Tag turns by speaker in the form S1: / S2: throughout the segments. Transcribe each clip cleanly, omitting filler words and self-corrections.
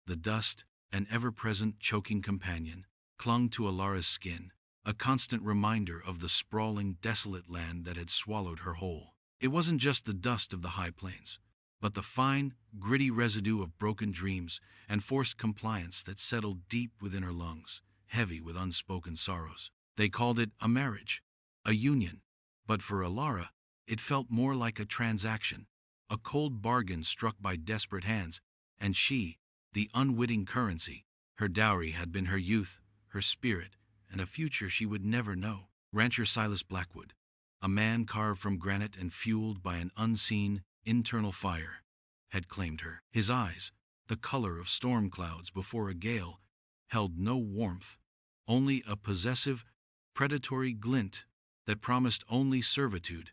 S1: the dust, an ever-present choking companion, clung to Alara's skin, a constant reminder of the sprawling, desolate land that had swallowed her whole. It wasn't just the dust of the high plains, but the fine, gritty residue of broken dreams and forced compliance that settled deep within her lungs, heavy with unspoken sorrows. They called it a marriage, a union, but for Alara, it felt more like a transaction, a cold bargain struck by desperate hands, and she, the unwitting currency. Her dowry had been her youth, her spirit, and a future she would never know. Rancher Silas Blackwood, a man carved from granite and fueled by an unseen, internal fire, had claimed her. His eyes, the color of storm clouds before a gale, held no warmth, only a possessive, predatory glint that promised only servitude,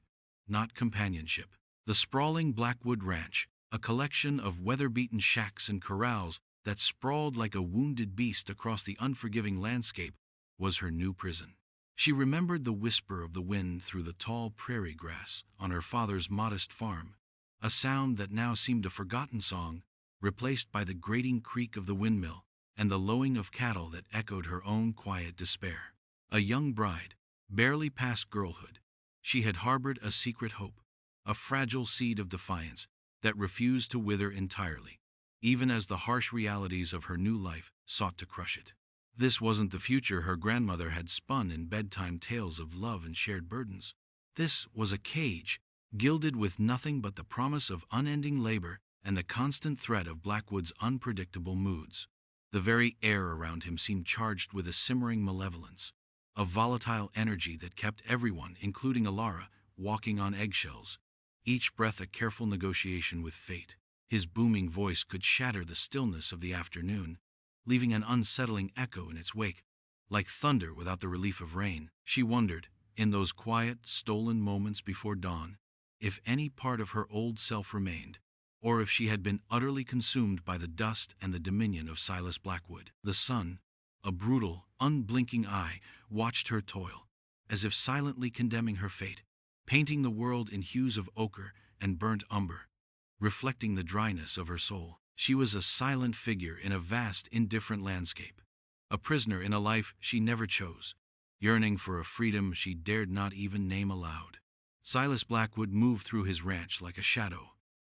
S1: not companionship. The sprawling Blackwood Ranch, a collection of weather-beaten shacks and corrals that sprawled like a wounded beast across the unforgiving landscape, was her new prison. She remembered the whisper of the wind through the tall prairie grass on her father's modest farm, a sound that now seemed a forgotten song, replaced by the grating creak of the windmill and the lowing of cattle that echoed her own quiet despair. A young bride, barely past girlhood, she had harbored a secret hope, a fragile seed of defiance that refused to wither entirely, even as the harsh realities of her new life sought to crush it. This wasn't the future her grandmother had spun in bedtime tales of love and shared burdens. This was a cage, gilded with nothing but the promise of unending labor and the constant threat of Blackwood's unpredictable moods. The very air around him seemed charged with a simmering malevolence, a volatile energy that kept everyone, including Alara, walking on eggshells, each breath a careful negotiation with fate. His booming voice could shatter the stillness of the afternoon, leaving an unsettling echo in its wake, like thunder without the relief of rain. She wondered, in those quiet, stolen moments before dawn, if any part of her old self remained, or if she had been utterly consumed by the dust and the dominion of Silas Blackwood. The sun, a brutal, unblinking eye, watched her toil, as if silently condemning her fate, painting the world in hues of ochre and burnt umber, reflecting the dryness of her soul. She was a silent figure in a vast, indifferent landscape, a prisoner in a life she never chose, yearning for a freedom she dared not even name aloud. Silas Blackwood moved through his ranch like a shadow,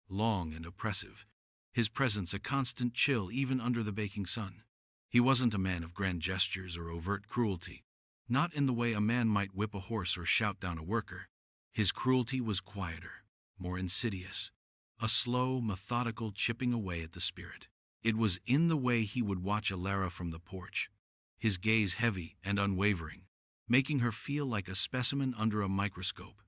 S1: long and oppressive, his presence a constant chill even under the baking sun. He wasn't a man of grand gestures or overt cruelty, not in the way a man might whip a horse or shout down a worker. His cruelty was quieter, more insidious, a slow, methodical chipping away at the spirit. It was in the way he would watch Alara from the porch, his gaze heavy and unwavering, making her feel like a specimen under a microscope,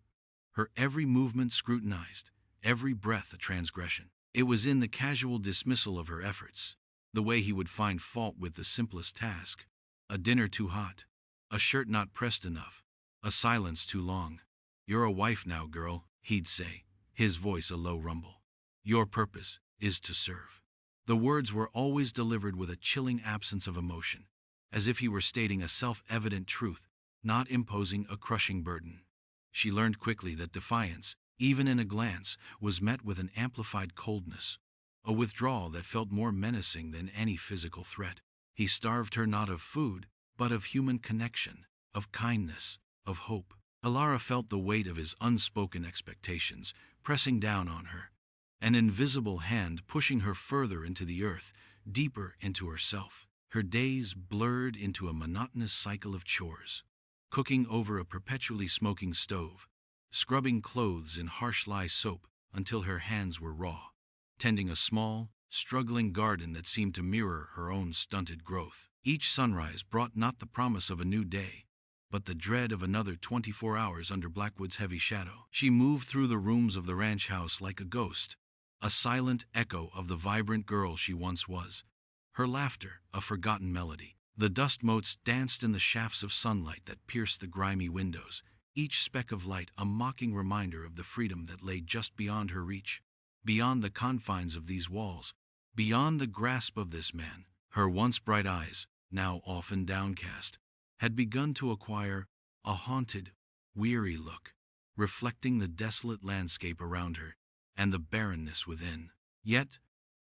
S1: her every movement scrutinized, every breath a transgression. It was in the casual dismissal of her efforts, the way he would find fault with the simplest task, a dinner too hot, a shirt not pressed enough, a silence too long. "You're a wife now, girl," he'd say, his voice a low rumble. "Your purpose is to serve." The words were always delivered with a chilling absence of emotion, as if he were stating a self-evident truth, not imposing a crushing burden. She learned quickly that defiance, even in a glance, was met with an amplified coldness, a withdrawal that felt more menacing than any physical threat. He starved her not of food, but of human connection, of kindness, of hope. Alara felt the weight of his unspoken expectations pressing down on her, an invisible hand pushing her further into the earth, deeper into herself. Her days blurred into a monotonous cycle of chores, cooking over a perpetually smoking stove, scrubbing clothes in harsh lye soap until her hands were raw, tending a small, struggling garden that seemed to mirror her own stunted growth. Each sunrise brought not the promise of a new day, but the dread of another 24 hours under Blackwood's heavy shadow. She moved through the rooms of the ranch house like a ghost, a silent echo of the vibrant girl she once was, her laughter a forgotten melody. The dust motes danced in the shafts of sunlight that pierced the grimy windows, each speck of light a mocking reminder of the freedom that lay just beyond her reach, beyond the confines of these walls, beyond the grasp of this man. Her once bright eyes, now often downcast, had begun to acquire a haunted, weary look, reflecting the desolate landscape around her and the barrenness within. Yet,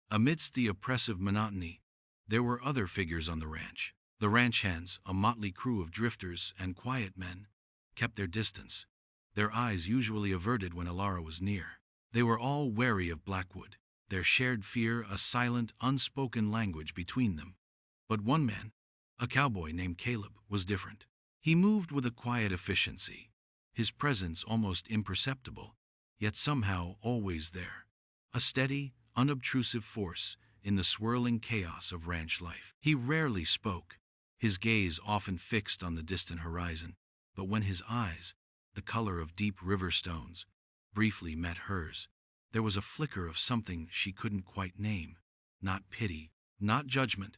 S1: amidst the oppressive monotony, There were other figures on the ranch. The ranch hands, a motley crew of drifters and quiet men, kept their distance, their eyes usually averted when Alara was near. They were all wary of Blackwood, their shared fear a silent, unspoken language between them. But one man, a cowboy named Caleb, was different. He moved with a quiet efficiency, his presence almost imperceptible, yet somehow always there. A steady, unobtrusive force in the swirling chaos of ranch life. He rarely spoke, his gaze often fixed on the distant horizon, but when his eyes, the color of deep river stones, briefly met hers, there was a flicker of something she couldn't quite name. Not pity, not judgment,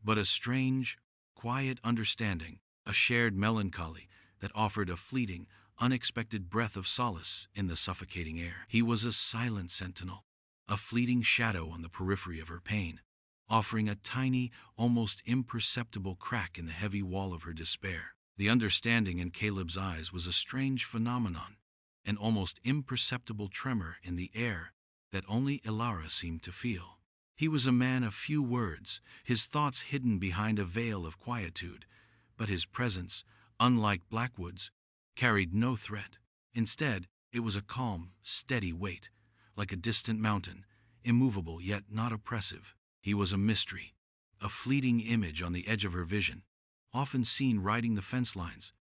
S1: but a strange, quiet understanding, a shared melancholy that offered a fleeting, unexpected breath of solace in the suffocating air. He was a silent sentinel, a fleeting shadow on the periphery of her pain, offering a tiny, almost imperceptible crack in the heavy wall of her despair. The understanding in Caleb's eyes was a strange phenomenon, an almost imperceptible tremor in the air that only Alara seemed to feel. He was a man of few words, his thoughts hidden behind a veil of quietude, but his presence, unlike Blackwood's, carried no threat. Instead, it was a calm, steady weight, like a distant mountain, immovable yet not oppressive. He was a mystery, a fleeting image on the edge of her vision, often seen riding the fence lines,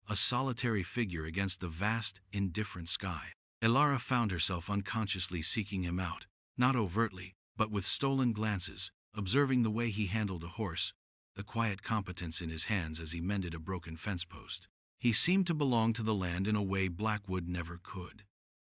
S1: a solitary figure against the vast, indifferent sky. Alara found herself unconsciously seeking him out, not overtly, but with stolen glances, observing the way he handled a horse, the quiet competence in his hands as he mended a broken fence post. He seemed to belong to the land in a way Blackwood never could,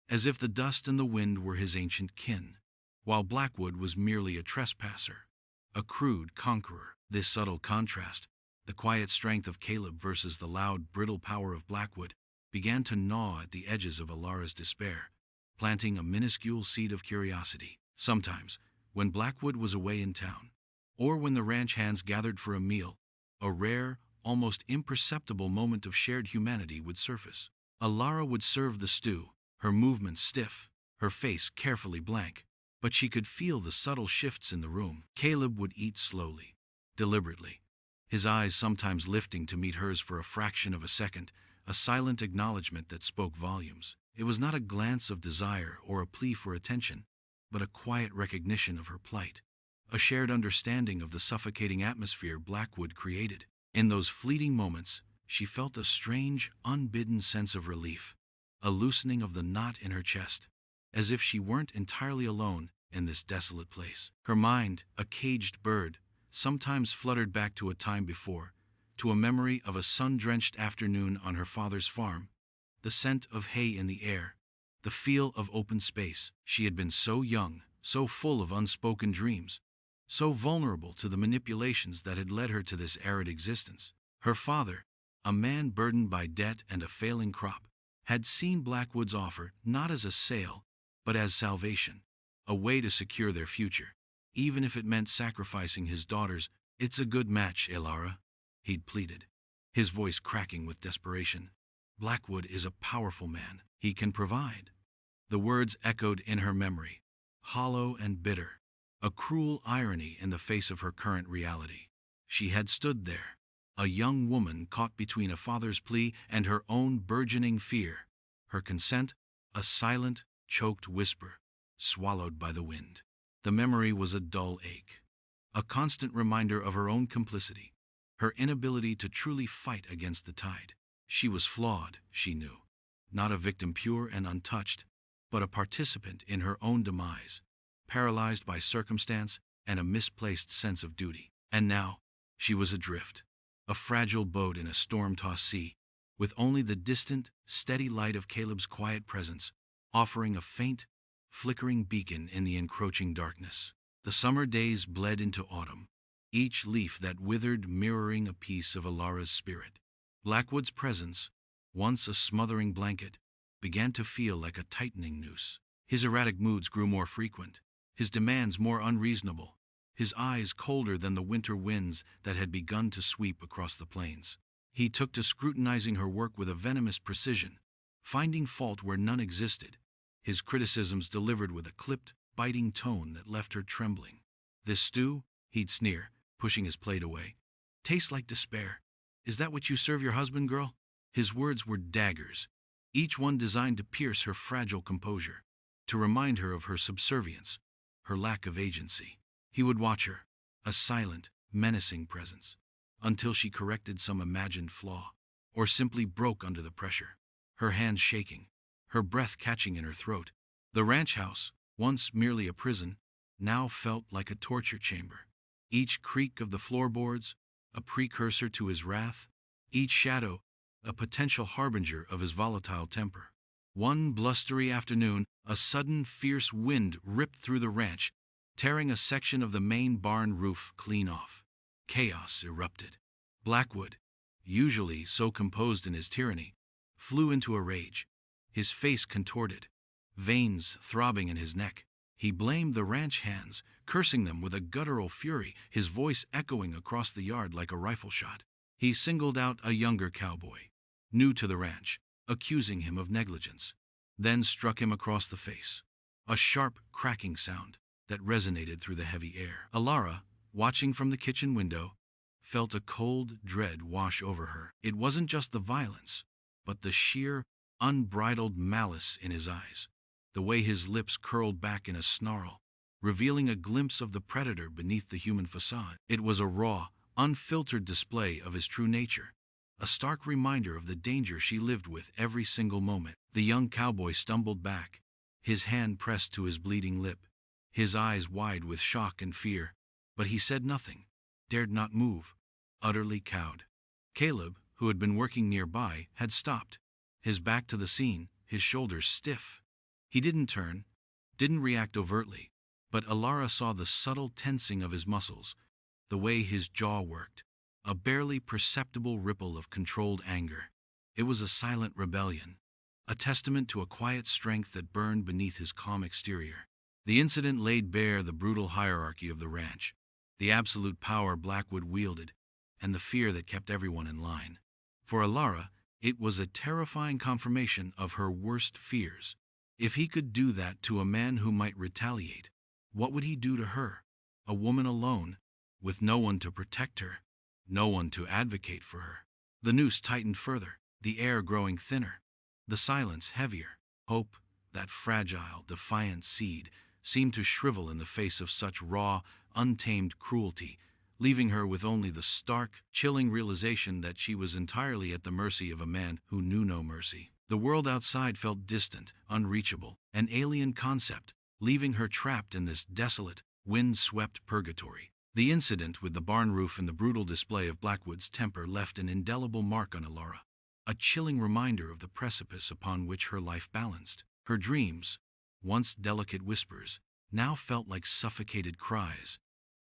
S1: as if the dust and the wind were his ancient kin, while Blackwood was merely a trespasser, a crude conqueror. This subtle contrast, the quiet strength of Caleb versus the loud, brittle power of Blackwood, began to gnaw at the edges of Alara's despair, planting a minuscule seed of curiosity. Sometimes, when Blackwood was away in town, or when the ranch hands gathered for a meal, a rare, almost imperceptible moment of shared humanity would surface. Alara would serve the stew, her movements stiff, her face carefully blank, but she could feel the subtle shifts in the room. Caleb would eat slowly, deliberately, his eyes sometimes lifting to meet hers for a fraction of a second, a silent acknowledgement that spoke volumes. It was not a glance of desire or a plea for attention, but a quiet recognition of her plight, a shared understanding of the suffocating atmosphere Blackwood created. In those fleeting moments, she felt a strange, unbidden sense of relief, a loosening of the knot in her chest, as if she weren't entirely alone in this desolate place. Her mind, a caged bird, sometimes fluttered back to a time before, to a memory of a sun-drenched afternoon on her father's farm, the scent of hay in the air, the feel of open space. She had been so young, so full of unspoken dreams, so vulnerable to the manipulations that had led her to this arid existence. Her father, a man burdened by debt and a failing crop, had seen Blackwood's offer not as a sale, but as salvation, a way to secure their future, even if it meant sacrificing his daughters. "It's a good match, Alara," he'd pleaded, his voice cracking with desperation. "Blackwood is a powerful man. He can provide." The words echoed in her memory, hollow and bitter, a cruel irony in the face of her current reality. She had stood there, a young woman caught between a father's plea and her own burgeoning fear, her consent a silent, choked whisper, swallowed by the wind. The memory was a dull ache, a constant reminder of her own complicity, her inability to truly fight against the tide. She was flawed, she knew, not a victim pure and untouched, but a participant in her own demise, paralyzed by circumstance and a misplaced sense of duty. And now, she was adrift, a fragile boat in a storm-tossed sea, with only the distant, steady light of Caleb's quiet presence, offering a faint, flickering beacon in the encroaching darkness. The summer days bled into autumn, each leaf that withered mirroring a piece of Alara's spirit. Blackwood's presence, once a smothering blanket, began to feel like a tightening noose. His erratic moods grew more frequent, his demands more unreasonable, his eyes colder than the winter winds that had begun to sweep across the plains. He took to scrutinizing her work with a venomous precision, finding fault where none existed, his criticisms delivered with a clipped, biting tone that left her trembling. "This stew," he'd sneer, pushing his plate away. "Tastes like despair. Is that what you serve your husband, girl?" His words were daggers, each one designed to pierce her fragile composure, to remind her of her subservience, her lack of agency. He would watch her, a silent, menacing presence, until she corrected some imagined flaw, or simply broke under the pressure, her hands shaking, her breath catching in her throat. The ranch house, once merely a prison, now felt like a torture chamber. Each creak of the floorboards, a precursor to his wrath, each shadow, a potential harbinger of his volatile temper. One blustery afternoon, a sudden fierce wind ripped through the ranch, tearing a section of the main barn roof clean off. Chaos erupted. Blackwood, usually so composed in his tyranny, flew into a rage, his face contorted, veins throbbing in his neck. He blamed the ranch hands, cursing them with a guttural fury, his voice echoing across the yard like a rifle shot. He singled out a younger cowboy, new to the ranch, accusing him of negligence, then struck him across the face. A sharp, cracking sound that resonated through the heavy air. Alara, watching from the kitchen window, felt a cold dread wash over her. It wasn't just the violence, but the sheer, unbridled malice in his eyes, the way his lips curled back in a snarl, revealing a glimpse of the predator beneath the human facade. It was a raw, unfiltered display of his true nature, a stark reminder of the danger she lived with every single moment. The young cowboy stumbled back, his hand pressed to his bleeding lip, his eyes wide with shock and fear, but he said nothing, dared not move, utterly cowed. Caleb, who had been working nearby, had stopped, his back to the scene, his shoulders stiff. He didn't turn, didn't react overtly, but Alara saw the subtle tensing of his muscles, the way his jaw worked, a barely perceptible ripple of controlled anger. It was a silent rebellion, a testament to a quiet strength that burned beneath his calm exterior. The incident laid bare the brutal hierarchy of the ranch, the absolute power Blackwood wielded, and the fear that kept everyone in line. For Alara, it was a terrifying confirmation of her worst fears. If he could do that to a man who might retaliate, what would he do to her, a woman alone, with no one to protect her, no one to advocate for her? The noose tightened further, the air growing thinner, the silence heavier. Hope, that fragile, defiant seed, seemed to shrivel in the face of such raw, untamed cruelty, leaving her with only the stark, chilling realization that she was entirely at the mercy of a man who knew no mercy. The world outside felt distant, unreachable, an alien concept, leaving her trapped in this desolate, wind-swept purgatory. The incident with the barn roof and the brutal display of Blackwood's temper left an indelible mark on Alara, a chilling reminder of the precipice upon which her life balanced. Her dreams, once delicate whispers, now felt like suffocated cries,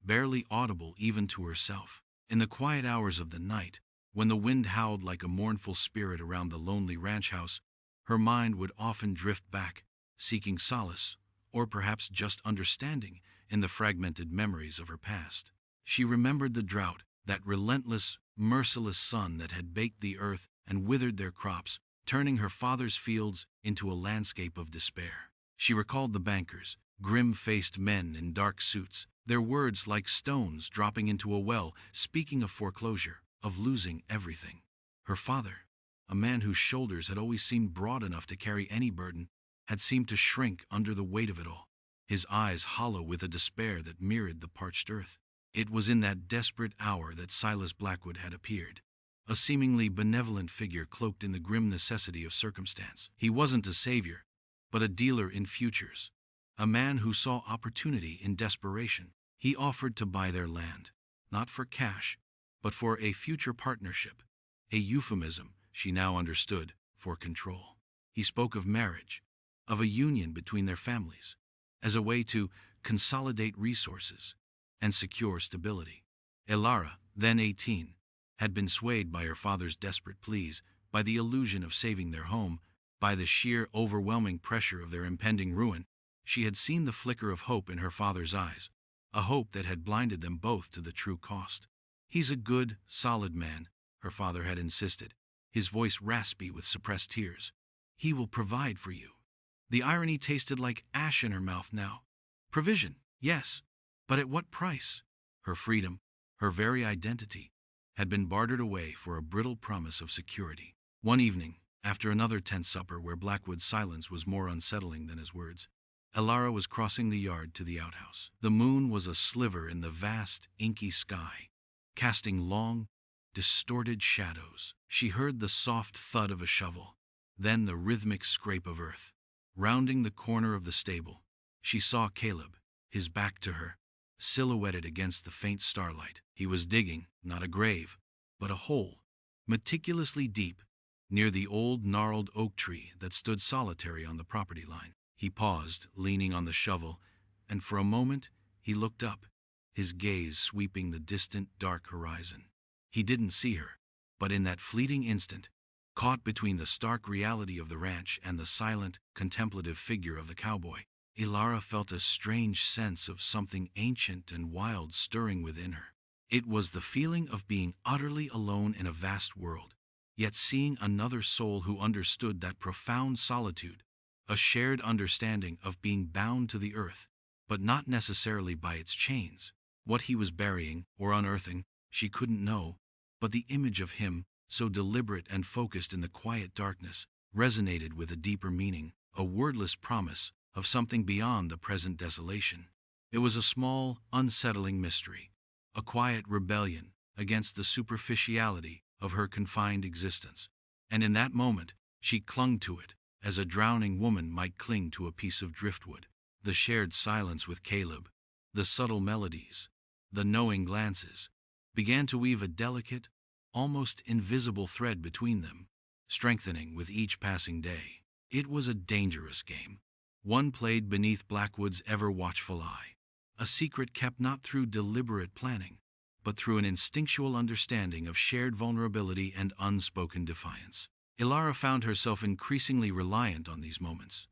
S1: barely audible even to herself. In the quiet hours of the night, when the wind howled like a mournful spirit around the lonely ranch house, her mind would often drift back, seeking solace, or perhaps just understanding, in the fragmented memories of her past. She remembered the drought, that relentless, merciless sun that had baked the earth and withered their crops, turning her father's fields into a landscape of despair. She recalled the bankers, grim-faced men in dark suits, their words like stones dropping into a well, speaking of foreclosure, of losing everything. Her father, a man whose shoulders had always seemed broad enough to carry any burden, had seemed to shrink under the weight of it all, his eyes hollow with a despair that mirrored the parched earth. It was in that desperate hour that Silas Blackwood had appeared, a seemingly benevolent figure cloaked in the grim necessity of circumstance. He wasn't a savior, but a dealer in futures, a man who saw opportunity in desperation. He offered to buy their land, not for cash, but for a future partnership, a euphemism, she now understood, for control. He spoke of marriage, of a union between their families, as a way to consolidate resources and secure stability. Alara, then 18, had been swayed by her father's desperate pleas, by the illusion of saving their home, by the sheer overwhelming pressure of their impending ruin. She had seen the flicker of hope in her father's eyes, a hope that had blinded them both to the true cost. "He's a good, solid man," her father had insisted, his voice raspy with suppressed tears. "He will provide for you." The irony tasted like ash in her mouth now. Provision, yes, but at what price? Her freedom, Her very identity had been bartered away for a brittle promise of security. One evening, after another tense supper where Blackwood's silence was more unsettling than his words, Elara was crossing the yard to the outhouse. The moon was a sliver in the vast, inky sky, casting long, distorted shadows. She heard the soft thud of a shovel, then the rhythmic scrape of earth. Rounding the corner of the stable, she saw Caleb, his back to her, silhouetted against the faint starlight. He was digging, not a grave, but a hole, meticulously deep, near the old gnarled oak tree that stood solitary on the property line. He paused, leaning on the shovel, and for a moment he looked up, his gaze sweeping the distant, dark horizon. He didn't see her, but in that fleeting instant, caught between the stark reality of the ranch and the silent, contemplative figure of the cowboy, Elara felt a strange sense of something ancient and wild stirring within her. It was the feeling of being utterly alone in a vast world, yet seeing another soul who understood that profound solitude, a shared understanding of being bound to the earth, but not necessarily by its chains. What he was burying or unearthing, she couldn't know, but the image of him, so deliberate and focused in the quiet darkness, resonated with a deeper meaning, a wordless promise of something beyond the present desolation. It was a small, unsettling mystery, a quiet rebellion against the superficiality of her confined existence. And in that moment, she clung to it, as a drowning woman might cling to a piece of driftwood. The shared silence with Caleb, the subtle melodies, the knowing glances, began to weave a delicate, almost invisible thread between them, strengthening with each passing day. It was a dangerous game, one played beneath Blackwood's ever-watchful eye, a secret kept not through deliberate planning, but through an instinctual understanding of shared vulnerability and unspoken defiance. Elara found herself increasingly reliant on these moments,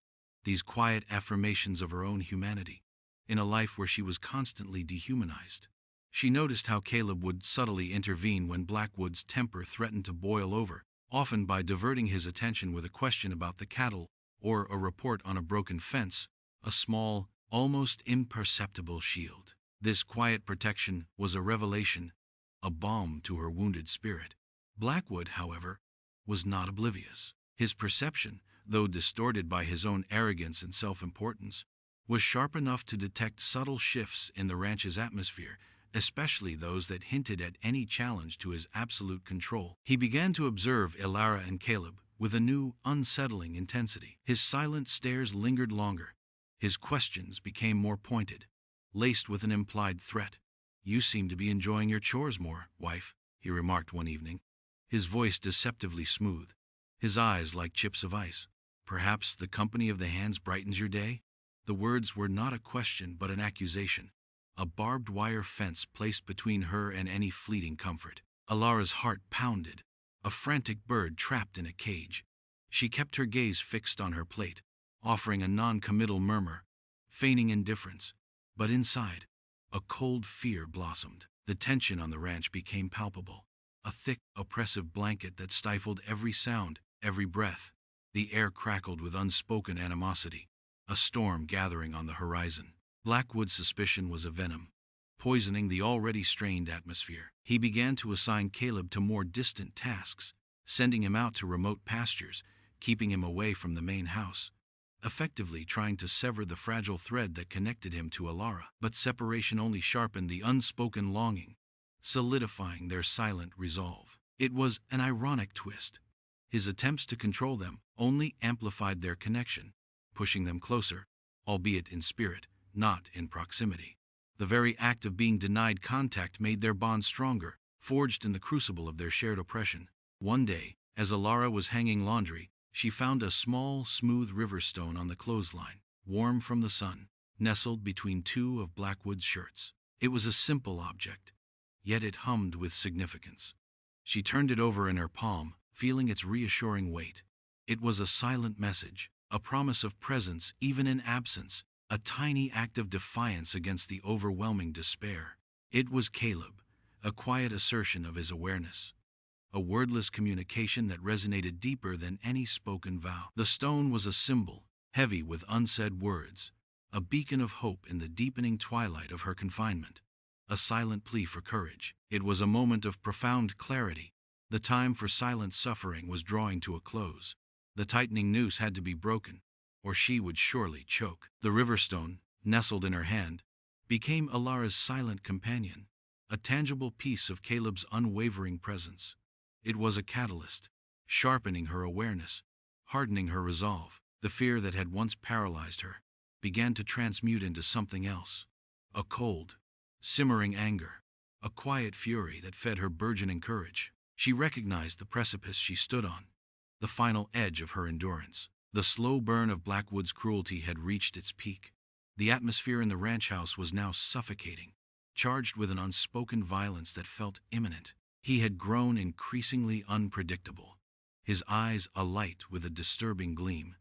S1: these quiet affirmations of her own humanity, in a life where she was constantly dehumanized. She noticed how Caleb would subtly intervene when Blackwood's temper threatened to boil over, often by diverting his attention with a question about the cattle or a report on a broken fence, a small, almost imperceptible shield. This quiet protection was a revelation, a balm to her wounded spirit. Blackwood, however, was not oblivious. His perception, though distorted by his own arrogance and self-importance, was sharp enough to detect subtle shifts in the ranch's atmosphere, especially those that hinted at any challenge to his absolute control. He began to observe Elara and Caleb with a new, unsettling intensity. His silent stares lingered longer. His questions became more pointed, laced with an implied threat. "You seem to be enjoying your chores more, wife," he remarked one evening, his voice deceptively smooth, his eyes like chips of ice. "Perhaps the company of the hands brightens your day?" The words were not a question but an accusation, a barbed wire fence placed between her and any fleeting comfort. Alara's heart pounded, a frantic bird trapped in a cage. She kept her gaze fixed on her plate, offering a non-committal murmur, feigning indifference. But inside, a cold fear blossomed. The tension on the ranch became palpable, a thick, oppressive blanket that stifled every sound, every breath. The air crackled with unspoken animosity, a storm gathering on the horizon. Blackwood's suspicion was a venom, poisoning the already strained atmosphere. He began to assign Caleb to more distant tasks, sending him out to remote pastures, keeping him away from the main house, effectively trying to sever the fragile thread that connected him to Elara. But separation only sharpened the unspoken longing, solidifying their silent resolve. It was an ironic twist. His attempts to control them only amplified their connection, pushing them closer, albeit in spirit, not in proximity. The very act of being denied contact made their bond stronger, forged in the crucible of their shared oppression. One day, as Elara was hanging laundry, she found a small, smooth river stone on the clothesline, warm from the sun, nestled between two of Blackwood's shirts. It was a simple object, yet it hummed with significance. She turned it over in her palm, feeling its reassuring weight. It was a silent message, a promise of presence even in absence, a tiny act of defiance against the overwhelming despair. It was Caleb, a quiet assertion of his awareness, a wordless communication that resonated deeper than any spoken vow. The stone was a symbol, heavy with unsaid words, a beacon of hope in the deepening twilight of her confinement. a silent plea for courage. It was a moment of profound clarity. The time for silent suffering was drawing to a close. The tightening noose had to be broken, or she would surely choke. The riverstone, nestled in her hand, became Alara's silent companion, a tangible piece of Caleb's unwavering presence. It was a catalyst, sharpening her awareness, hardening her resolve. The fear that had once paralyzed her began to transmute into something else. A cold, simmering anger, a quiet fury that fed her burgeoning courage. She recognized the precipice she stood on, the final edge of her endurance. The slow burn of Blackwood's cruelty had reached its peak. The atmosphere in the ranch house was now suffocating, charged with an unspoken violence that felt imminent. He had grown increasingly unpredictable, his eyes alight with a disturbing gleam,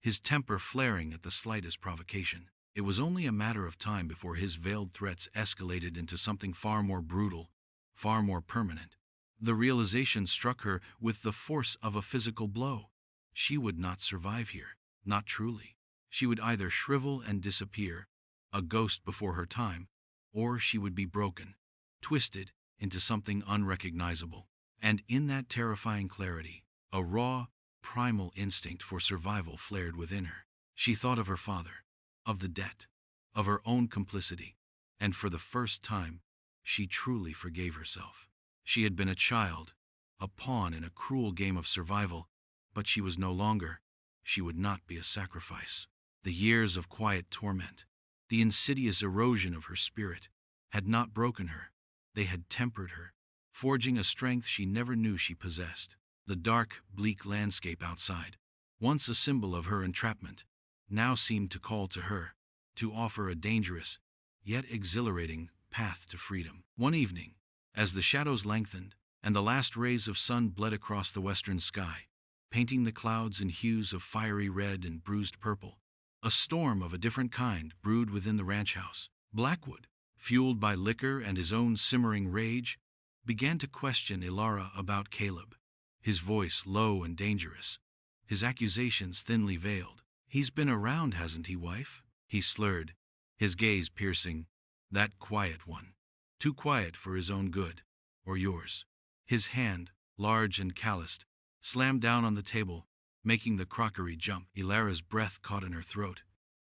S1: his temper flaring at the slightest provocation. It was only a matter of time before his veiled threats escalated into something far more brutal, far more permanent. The realization struck her with the force of a physical blow. She would not survive here, not truly. She would either shrivel and disappear, a ghost before her time, or she would be broken, twisted into something unrecognizable. And in that terrifying clarity, a raw, primal instinct for survival flared within her. She thought of her father, of the debt, of her own complicity, and for the first time, she truly forgave herself. She had been a child, a pawn in a cruel game of survival, but she was no longer. She would not be a sacrifice. The years of quiet torment, the insidious erosion of her spirit, had not broken her. They had tempered her, forging a strength she never knew she possessed. The dark, bleak landscape outside, once a symbol of her entrapment, now seemed to call to her, to offer a dangerous, yet exhilarating, path to freedom. One evening, as the shadows lengthened, and the last rays of sun bled across the western sky, painting the clouds in hues of fiery red and bruised purple, a storm of a different kind brewed within the ranch house. Blackwood, fueled by liquor and his own simmering rage, began to question Alara about Caleb, his voice low and dangerous, his accusations thinly veiled. "He's been around, hasn't he, wife?" he slurred, his gaze piercing. "That quiet one. Too quiet for his own good, or yours." His hand, large and calloused, slammed down on the table, making the crockery jump. Alara's breath caught in her throat.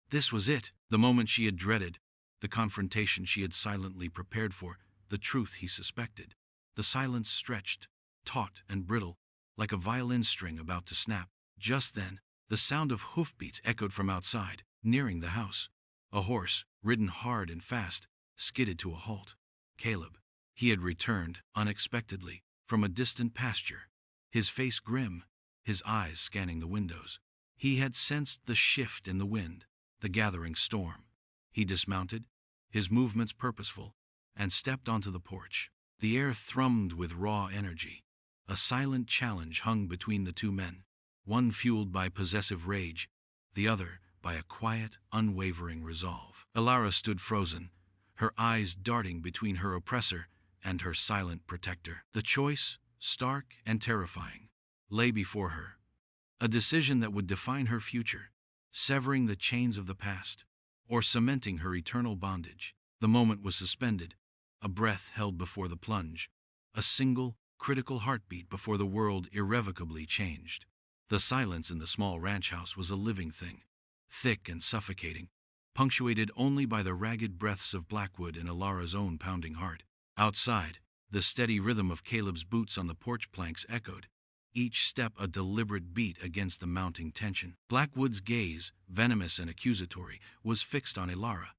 S1: This was it, the moment she had dreaded, the confrontation she had silently prepared for, the truth he suspected. The silence stretched, taut and brittle, like a violin string about to snap. Just then, the sound of hoofbeats echoed from outside, nearing the house. A horse, ridden hard and fast, skidded to a halt. Caleb. He had returned, unexpectedly, from a distant pasture, his face grim, his eyes scanning the windows. He had sensed the shift in the wind, the gathering storm. He dismounted, his movements purposeful, and stepped onto the porch. The air thrummed with raw energy. A silent challenge hung between the two men, one fueled by possessive rage, the other by a quiet, unwavering resolve. Alara stood frozen, her eyes darting between her oppressor and her silent protector. The choice, stark and terrifying, lay before her. A decision that would define her future, severing the chains of the past, or cementing her eternal bondage. The moment was suspended, a breath held before the plunge, a single, critical heartbeat before the world irrevocably changed. The silence in the small ranch house was a living thing, thick and suffocating, punctuated only by the ragged breaths of Blackwood and Alara's own pounding heart. Outside, the steady rhythm of Caleb's boots on the porch planks echoed, each step a deliberate beat against the mounting tension. Blackwood's gaze, venomous and accusatory, was fixed on Alara,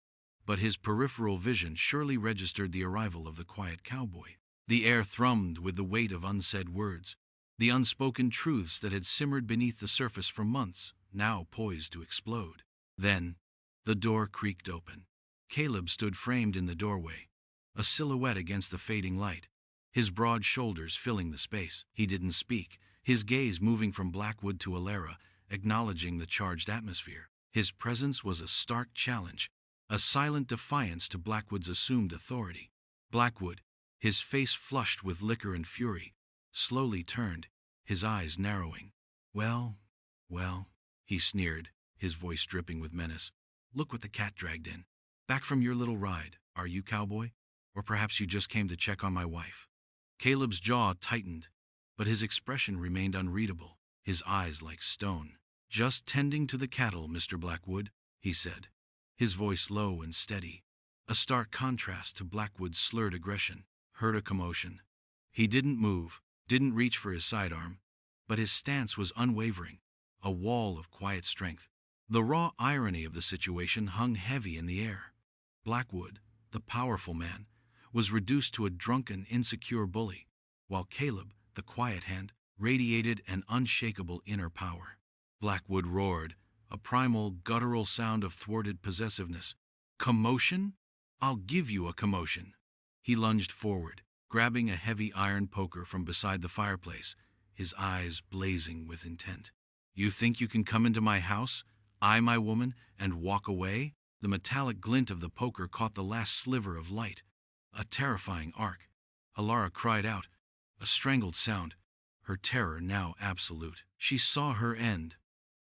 S1: but his peripheral vision surely registered the arrival of the quiet cowboy. The air thrummed with the weight of unsaid words, the unspoken truths that had simmered beneath the surface for months, now poised to explode. Then, the door creaked open. Caleb stood framed in the doorway, a silhouette against the fading light, his broad shoulders filling the space. He didn't speak, his gaze moving from Blackwood to Alara, acknowledging the charged atmosphere. His presence was a stark challenge, a silent defiance to Blackwood's assumed authority. Blackwood, his face flushed with liquor and fury, slowly turned, his eyes narrowing. Well, he sneered, his voice dripping with menace. "Look what the cat dragged in. Back from your little ride, are you, cowboy?" Or perhaps you just came to check on my wife." Caleb's jaw tightened, but his expression remained unreadable, his eyes like stone. "Just tending to the cattle, Mr. Blackwood," he said, his voice low and steady, a stark contrast to Blackwood's slurred aggression. Heard a commotion. He didn't move, didn't reach for his sidearm, but his stance was unwavering, a wall of quiet strength. The raw irony of the situation hung heavy in the air. Blackwood, the powerful man, was reduced to a drunken, insecure bully, while Caleb, the quiet hand, radiated an unshakable inner power. Blackwood roared, a primal, guttural sound of thwarted possessiveness. "Commotion? I'll give you a commotion." He lunged forward, grabbing a heavy iron poker from beside the fireplace, his eyes blazing with intent. "You think you can come into my house, eye my woman, and walk away?" The metallic glint of the poker caught the last sliver of light, a terrifying arc. Alara cried out, a strangled sound, her terror now absolute. She saw her end,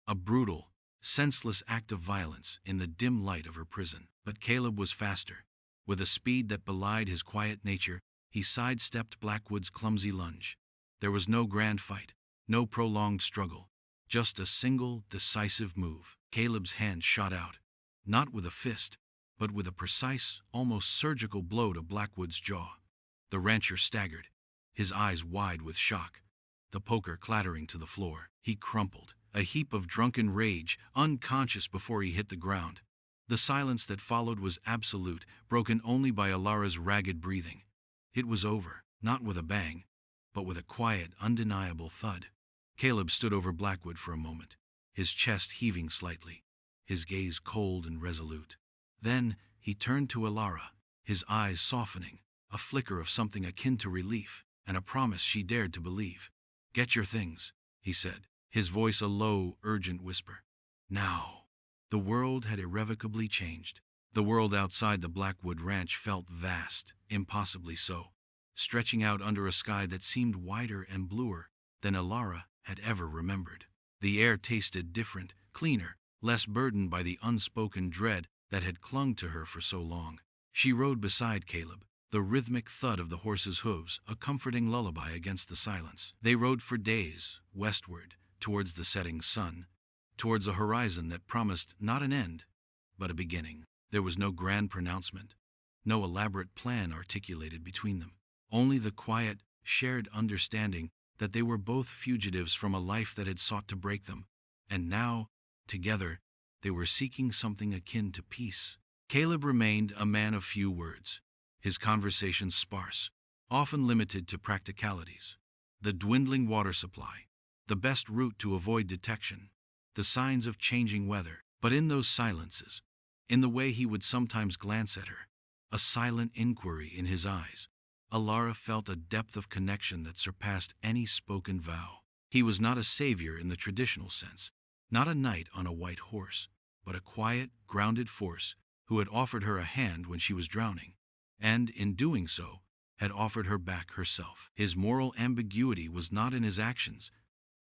S1: a brutal, senseless act of violence in the dim light of her prison. But Caleb was faster. With a speed that belied his quiet nature, he sidestepped Blackwood's clumsy lunge. There was no grand fight, no prolonged struggle, just a single, decisive move. Caleb's hand shot out, not with a fist, but with a precise, almost surgical blow to Blackwood's jaw. The rancher staggered, his eyes wide with shock, the poker clattering to the floor. He crumpled, a heap of drunken rage, unconscious before he hit the ground. The silence that followed was absolute, broken only by Alara's ragged breathing. It was over, not with a bang, but with a quiet, undeniable thud. Caleb stood over Blackwood for a moment, his chest heaving slightly, his gaze cold and resolute. Then he turned to Alara, his eyes softening, a flicker of something akin to relief, and a promise she dared to believe. "Get your things," he said, his voice a low, urgent whisper. Now. The world had irrevocably changed. The world outside the Blackwood Ranch felt vast, impossibly so, stretching out under a sky that seemed wider and bluer than Alara had ever remembered. The air tasted different, cleaner, less burdened by the unspoken dread that had clung to her for so long. She rode beside Caleb, the rhythmic thud of the horse's hooves a comforting lullaby against the silence. They rode for days, westward, towards the setting sun, towards a horizon that promised not an end, but a beginning. There was no grand pronouncement, no elaborate plan articulated between them, only the quiet, shared understanding that they were both fugitives from a life that had sought to break them, and now, together, they were seeking something akin to peace. Caleb remained a man of few words, his conversations sparse, often limited to practicalities. The dwindling water supply, the best route to avoid detection, the signs of changing weather. But in those silences, in the way he would sometimes glance at her, a silent inquiry in his eyes, Alara felt a depth of connection that surpassed any spoken vow. He was not a savior in the traditional sense, not a knight on a white horse, but a quiet, grounded force who had offered her a hand when she was drowning, and, in doing so, had offered her back herself. His moral ambiguity was not in his actions,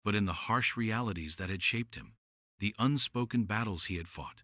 S1: but in the harsh realities that had shaped him, the unspoken battles he had fought,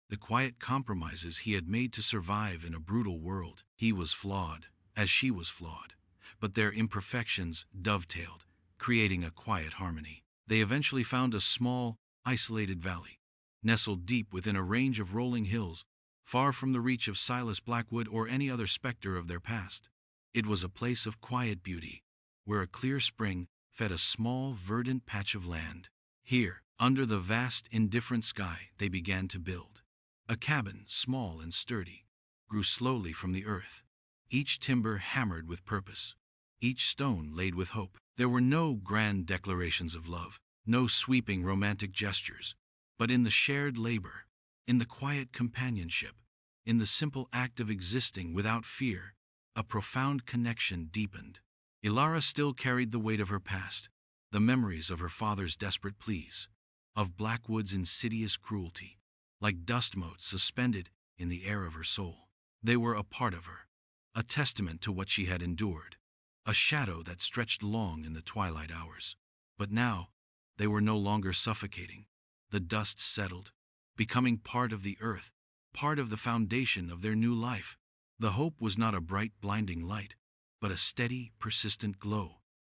S1: the quiet compromises he had made to survive in a brutal world. He was flawed, as she was flawed, but their imperfections dovetailed, creating a quiet harmony. They eventually found a small, isolated valley, nestled deep within a range of rolling hills, far from the reach of Silas Blackwood or any other specter of their past. It was a place of quiet beauty, where a clear spring fed a small, verdant patch of land. Here, under the vast, indifferent sky, they began to build. A cabin, small and sturdy, grew slowly from the earth, each timber hammered with purpose, each stone laid with hope. There were no grand declarations of love, no sweeping romantic gestures, but in the shared labor, in the quiet companionship, in the simple act of existing without fear, a profound connection deepened. Alara still carried the weight of her past, the memories of her father's desperate pleas, of Blackwood's insidious cruelty, like dust motes suspended in the air of her soul. They were a part of her, a testament to what she had endured, a shadow that stretched long in the twilight hours. But now, they were no longer suffocating. The dust settled, becoming part of the earth, part of the foundation of their new life. The hope was not a bright, blinding light, but a steady, persistent glow,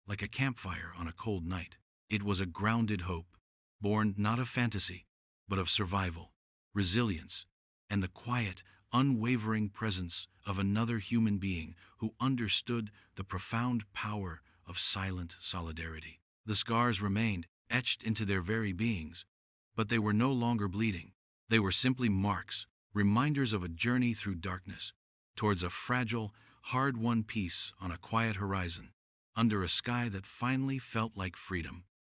S1: like a campfire on a cold night. It was a grounded hope, born not of fantasy, but of survival, resilience, and the quiet, unwavering presence of another human being who understood the profound power of silent solidarity. The scars remained, etched into their very beings, but they were no longer bleeding. They were simply marks, reminders of a journey through darkness, towards a fragile, hard-won peace on a quiet horizon, under a sky that finally felt like freedom.